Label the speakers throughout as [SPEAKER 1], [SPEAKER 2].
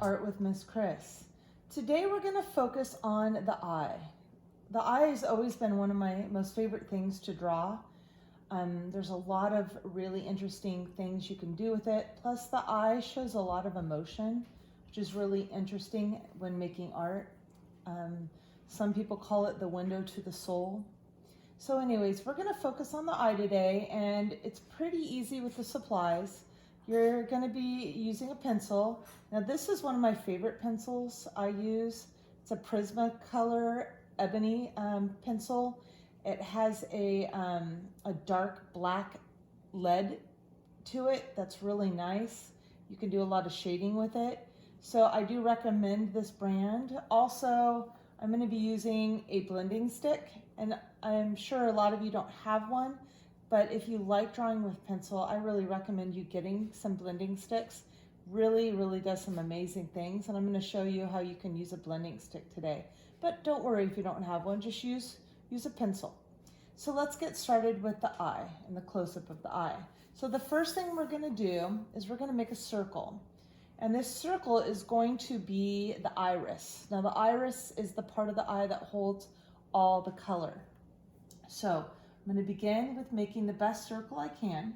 [SPEAKER 1] Art with Miss Kris. Today we're going to focus on the eye. The eye has always been one of my most favorite things to draw. There's a lot of really interesting things you can do with it. Plus the eye shows a lot of emotion, which is really interesting when making art. Some people call it the window to the soul. So anyways, we're going to focus on the eye today, and it's pretty easy with the supplies. You're going to be using a pencil. Now this is one of my favorite pencils I use. It's a Prismacolor ebony pencil. It has a dark black lead to it that's really nice. You can do a lot of shading with it. So I do recommend this brand. Also, I'm going to be using a blending stick, and I'm sure a lot of you don't have one, but if you like drawing with pencil, I really recommend you getting some blending sticks. Really does some amazing things, and I'm going to show you how you can use a blending stick today. But don't worry if you don't have one, just use a pencil. So let's get started with the eye and the close-up of the eye. So the first thing we're going to do is we're going to make a circle. And this circle is going to be the iris. Now the iris is the part of the eye that holds all the color. So I'm going to begin with making the best circle I can.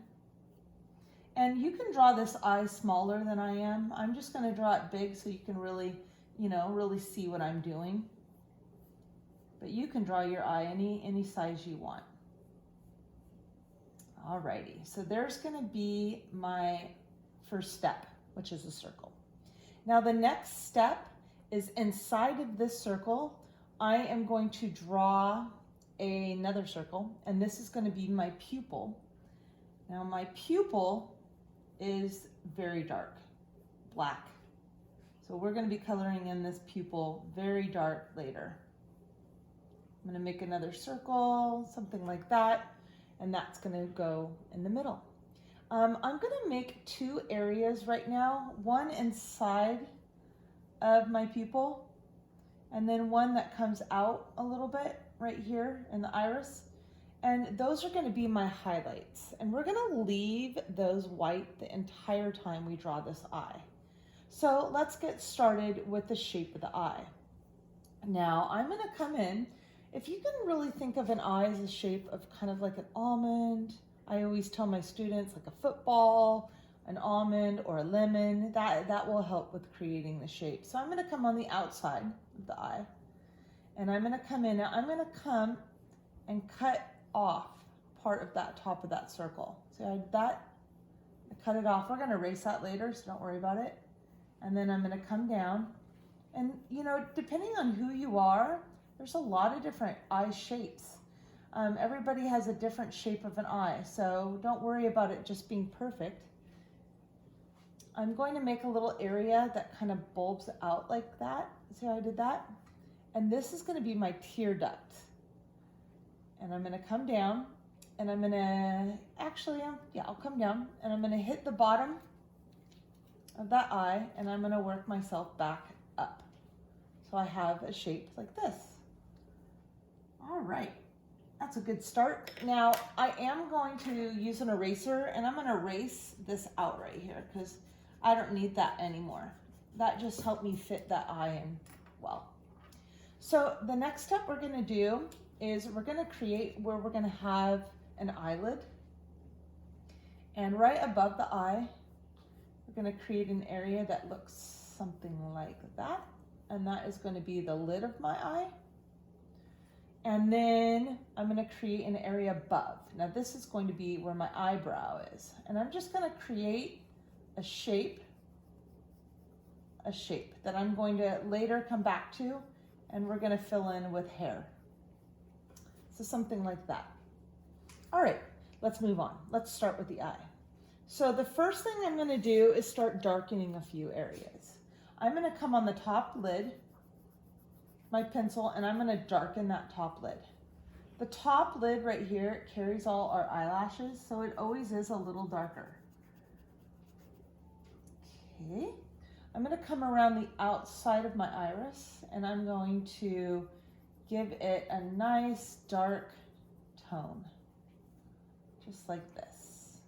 [SPEAKER 1] And you can draw this eye smaller than I am. I'm just going to draw it big so you can really see what I'm doing. But you can draw your eye any size you want. Alrighty, so there's going to be my first step, which is a circle. Now the next step is inside of this circle, I am going to draw another circle, and this is going to be my pupil. Now my pupil is very dark, black. So we're going to be coloring in this pupil very dark later. I'm going to make another circle, something like that, and that's going to go in the middle. I'm going to make two areas right now, one inside of my pupil, and then one that comes out a little bit right here in the iris. And those are going to be my highlights. And we're going to leave those white the entire time we draw this eye. So let's get started with the shape of the eye. Now I'm going to come in. If you can really think of an eye as a shape of kind of like an almond, I always tell my students like a football, an almond, or a lemon, that will help with creating the shape. So I'm going to come on the outside of the eye, and I'm going to come in. Now I'm going to come and cut off part of that top of that circle. So I did that, I cut it off. We're going to erase that later, so don't worry about it. And then I'm going to come down, and depending on who you are, there's a lot of different eye shapes. Everybody has a different shape of an eye, so don't worry about it just being perfect. I'm going to make a little area that kind of bulbs out like that. See how I did that? And this is going to be my tear duct. And I'm going to come down, and I'm going to, I'll come down, and I'm going to hit the bottom of that eye, and I'm going to work myself back up. So I have a shape like this. All right. That's a good start. Now I am going to use an eraser, and I'm going to erase this out right here because I don't need that anymore. That just helped me fit that eye in well. So the next step we're going to do is we're going to create where we're going to have an eyelid. And right above the eye, we're going to create an area that looks something like that. And that is going to be the lid of my eye. And then I'm going to create an area above. Now this is going to be where my eyebrow is. And I'm just going to create a shape that I'm going to later come back to, and we're going to fill in with hair. So something like that. All right, let's move on. Let's start with the eye. So the first thing I'm going to do is start darkening a few areas. I'm going to come on the top lid, my pencil, and I'm going to darken that top lid. The top lid right here carries all our eyelashes, so it always is a little darker. Okay, I'm going to come around the outside of my iris, and I'm going to give it a nice dark tone, just like this.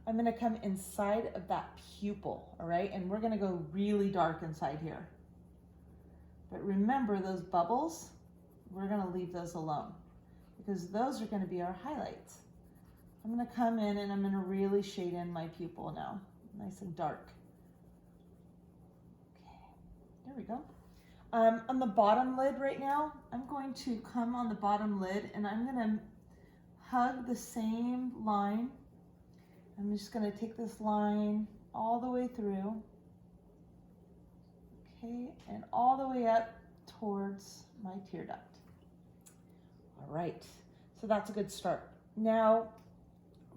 [SPEAKER 1] I'm gonna come inside of that pupil, all right? And we're gonna go really dark inside here. But remember those bubbles, we're gonna leave those alone because those are gonna be our highlights. I'm gonna come in and I'm gonna really shade in my pupil now, nice and dark. Okay, there we go. On the bottom lid right now, I'm going to come on the bottom lid and I'm gonna hug the same line. I'm just gonna take this line all the way through, okay, and all the way up towards my tear duct. All right, so that's a good start. Now,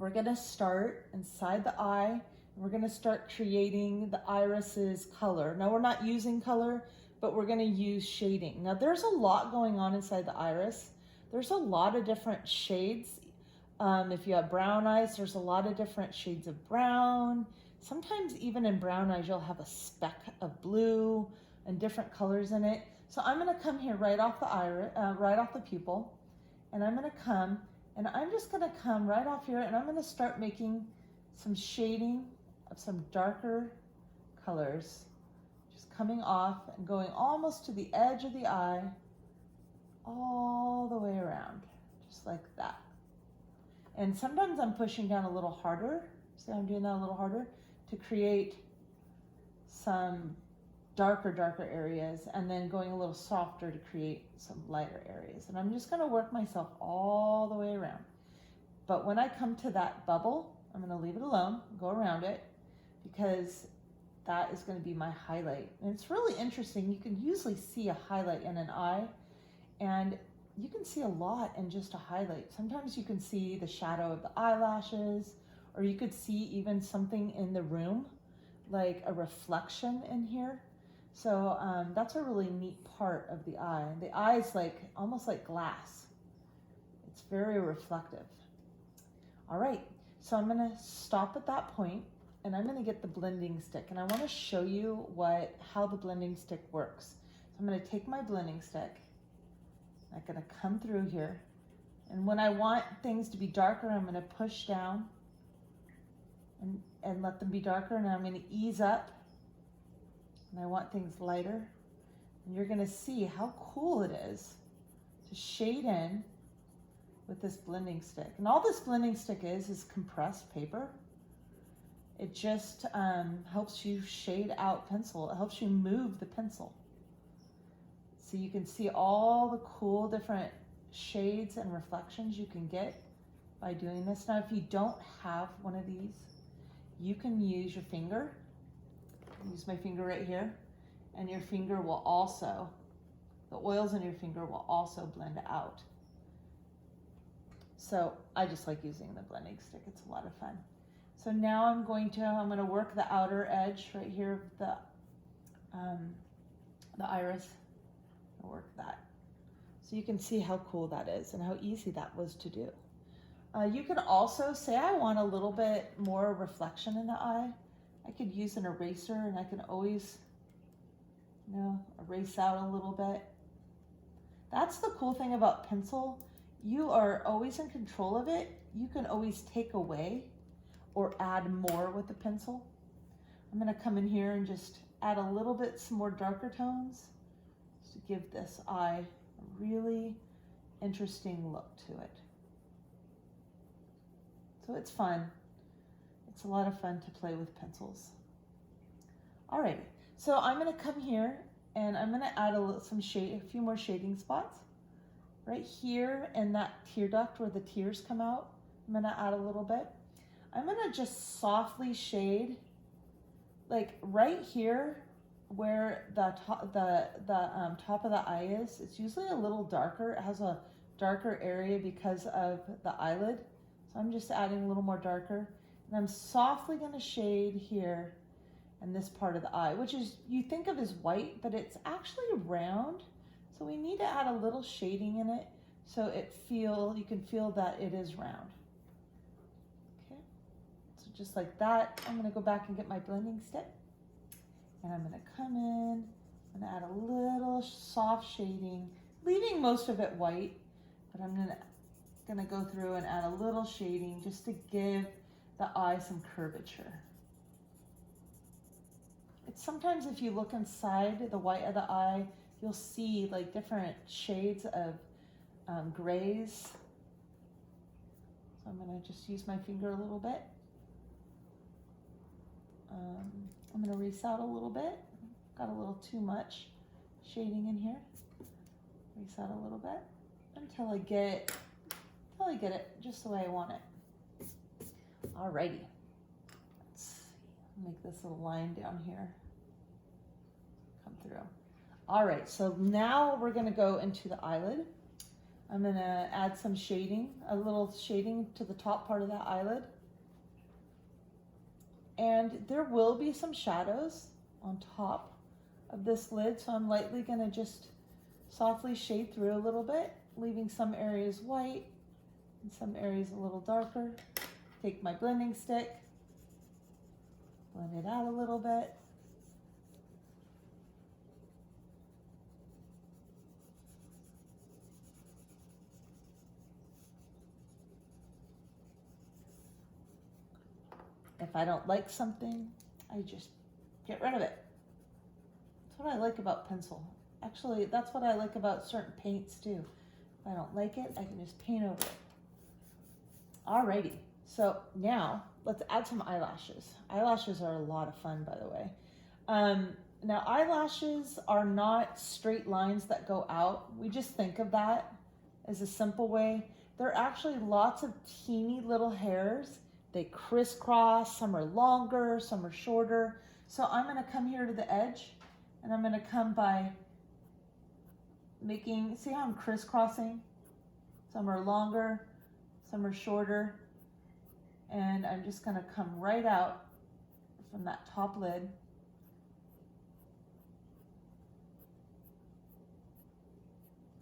[SPEAKER 1] we're gonna start inside the eye, and we're gonna start creating the iris's color. Now, we're not using color, but we're gonna use shading. Now, there's a lot going on inside the iris. There's a lot of different shades. If you have brown eyes, there's a lot of different shades of brown. Sometimes even in brown eyes, you'll have a speck of blue and different colors in it. So I'm gonna come here right off the iris, right off the pupil, and I'm gonna come, and I'm just gonna come right off here, and I'm gonna start making some shading of some darker colors, just coming off and going almost to the edge of the eye, all the way around, just like that. And sometimes I'm pushing down a little harder. See how I'm doing that a little harder to create some darker areas, and then going a little softer to create some lighter areas. And I'm just gonna work myself all the way around. But when I come to that bubble, I'm gonna leave it alone, go around it, because that is gonna be my highlight. And it's really interesting. You can usually see a highlight in an eye, and you can see a lot in just a highlight. Sometimes you can see the shadow of the eyelashes, or you could see even something in the room, like a reflection in here. So that's a really neat part of the eye. The eye is like almost like glass. It's very reflective. All right, so I'm gonna stop at that point, and I'm gonna get the blending stick, and I wanna show you how the blending stick works. So I'm gonna take my blending stick, I'm gonna come through here, and when I want things to be darker, I'm gonna push down and let them be darker, and I'm gonna ease up, and I want things lighter. And you're gonna see how cool it is to shade in with this blending stick. And all this blending stick is compressed paper. It just helps you shade out pencil. It helps you move the pencil. So you can see all the cool different shades and reflections you can get by doing this. Now, if you don't have one of these, you can use your finger. Use my finger right here, and your finger will also, the oils in your finger will also blend out. So I just like using the blending stick. It's a lot of fun. So now I'm going to work the outer edge right here of the iris. I'll work that. So you can see how cool that is and how easy that was to do. You can also say, I want a little bit more reflection in the eye. I could use an eraser, and I can always, erase out a little bit. That's the cool thing about pencil. You are always in control of it. You can always take away or add more with the pencil. I'm gonna come in here and just add a little bit, some more darker tones to give this eye a really interesting look to it. So it's fun. It's a lot of fun to play with pencils. All right, so I'm gonna come here and I'm gonna add a few more shading spots. Right here in that tear duct where the tears come out, I'm gonna add a little bit. I'm gonna just softly shade, like right here where the top of the eye is. It's usually a little darker. It has a darker area because of the eyelid. So I'm just adding a little more darker. And I'm softly gonna shade here in this part of the eye, which is, you think of as white, but it's actually round. So we need to add a little shading in it so you can feel that it is round. Okay, so just like that, I'm gonna go back and get my blending stick. And I'm gonna come in and add a little soft shading, leaving most of it white, but I'm gonna go through and add a little shading just to give the eye some curvature. It's sometimes if you look inside the white of the eye, you'll see like different shades of grays. So I'm going to just use my finger a little bit. I'm going to rinse out a little bit. Got a little too much shading in here. Rinse out a little bit until I get it just the way I want it. Alrighty. Let's make this little line down here come through. All right, so now we're going to go into the eyelid. I'm going to add some shading, a little shading to the top part of that eyelid. And there will be some shadows on top of this lid, so I'm lightly going to just softly shade through a little bit, leaving some areas white and some areas a little darker. Take my blending stick, blend it out a little bit. If I don't like something, I just get rid of it. That's what I like about pencil. Actually, that's what I like about certain paints too. If I don't like it, I can just paint over it. Alrighty, so now let's add some eyelashes. Eyelashes are a lot of fun, by the way. Now eyelashes are not straight lines that go out. We just think of that as a simple way. They're actually lots of teeny little hairs. They crisscross, some are longer, some are shorter. So I'm going to come here to the edge and I'm going to come by making, see how I'm crisscrossing? Some are longer, some are shorter. And I'm just going to come right out from that top lid.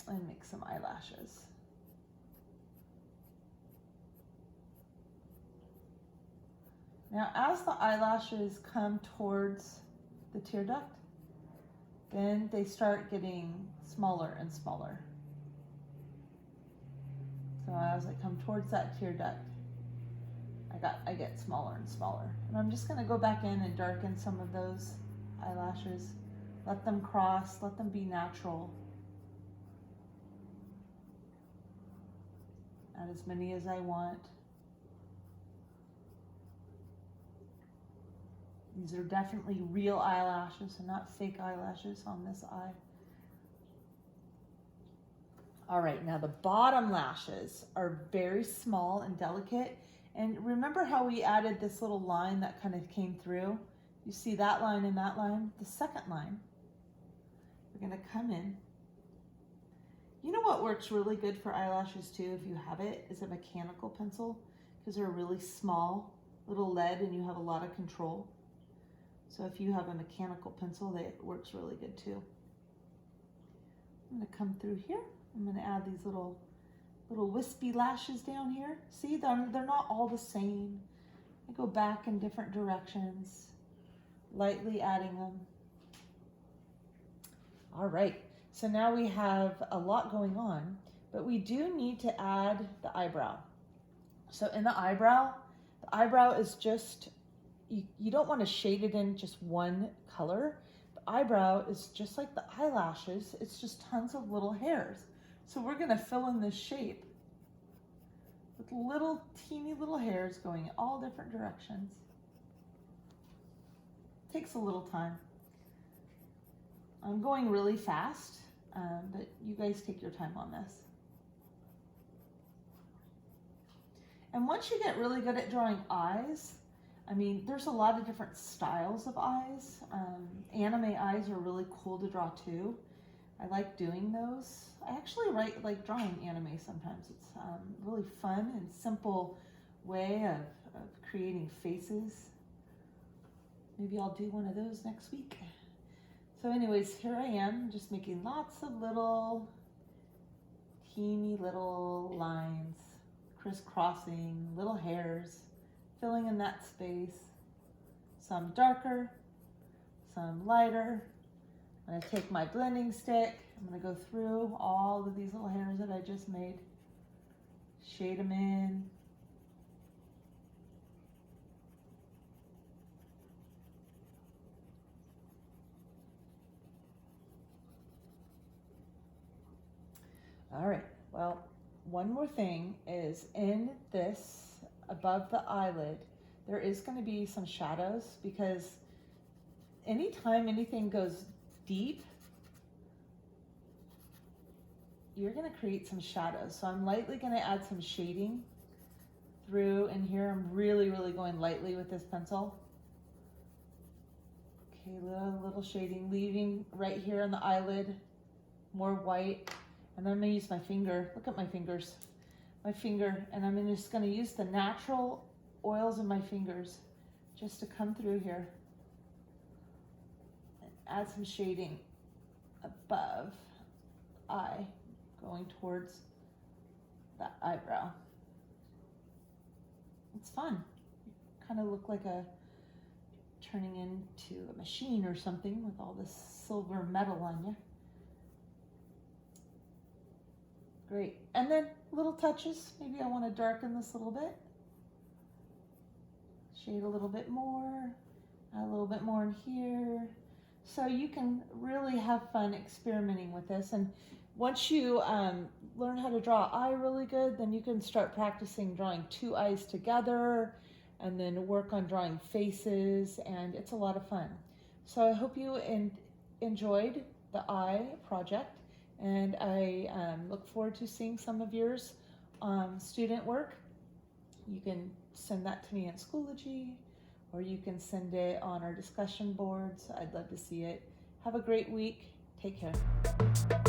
[SPEAKER 1] And make some eyelashes. Now, as the eyelashes come towards the tear duct, then they start getting smaller and smaller. So as I come towards that tear duct, I get smaller and smaller. And I'm just going to go back in and darken some of those eyelashes. Let them cross, let them be natural. Add as many as I want. These are definitely real eyelashes and not fake eyelashes on this eye. All right, now the bottom lashes are very small and delicate. And remember how we added this little line that kind of came through? You see that line and that line? The second line, we're gonna come in. You know what works really good for eyelashes too, if you have it, is a mechanical pencil, because they're really small, little lead, and you have a lot of control. So if you have a mechanical pencil, that works really good too. I'm gonna come through here. I'm gonna add these little wispy lashes down here. See, they're not all the same. I go back in different directions, lightly adding them. All right, so now we have a lot going on, but we do need to add the eyebrow. So in the eyebrow is just, you don't want to shade it in just one color. The eyebrow is just like the eyelashes. It's just tons of little hairs. So we're going to fill in this shape with little teeny little hairs going in all different directions. Takes a little time. I'm going really fast, but you guys take your time on this. And once you get really good at drawing eyes, I mean, there's a lot of different styles of eyes. Anime eyes are really cool to draw too. I like doing those. I actually like drawing anime sometimes. It's a really fun and simple way of creating faces. Maybe I'll do one of those next week. So anyways, here I am just making lots of little teeny little lines, crisscrossing, little hairs, filling in that space. Some darker, some lighter. I'm going to take my blending stick. I'm going to go through all of these little hairs that I just made. Shade them in. All right, well, one more thing is in this, above the eyelid, there is going to be some shadows because anytime anything goes deep, you're going to create some shadows. So I'm lightly going to add some shading through in here. I'm really going lightly with this pencil. Okay, little shading, leaving right here on the eyelid more white. And then I'm going to use my finger. Look at my fingers. My finger. And I'm just going to use the natural oils in my fingers just to come through here. And add some shading above the eye, going towards that eyebrow. It's fun. You kind of look like turning into a machine or something with all this silver metal on you. Great. And then little touches. Maybe I want to darken this a little bit. Shade a little bit more. Add a little bit more in here. So you can really have fun experimenting with this. And once you learn how to draw an eye really good, then you can start practicing drawing two eyes together and then work on drawing faces, and it's a lot of fun. So I hope you enjoyed the eye project, and I look forward to seeing some of yours student work. You can send that to me in Schoology, or you can send it on our discussion boards. I'd love to see it. Have a great week. Take care.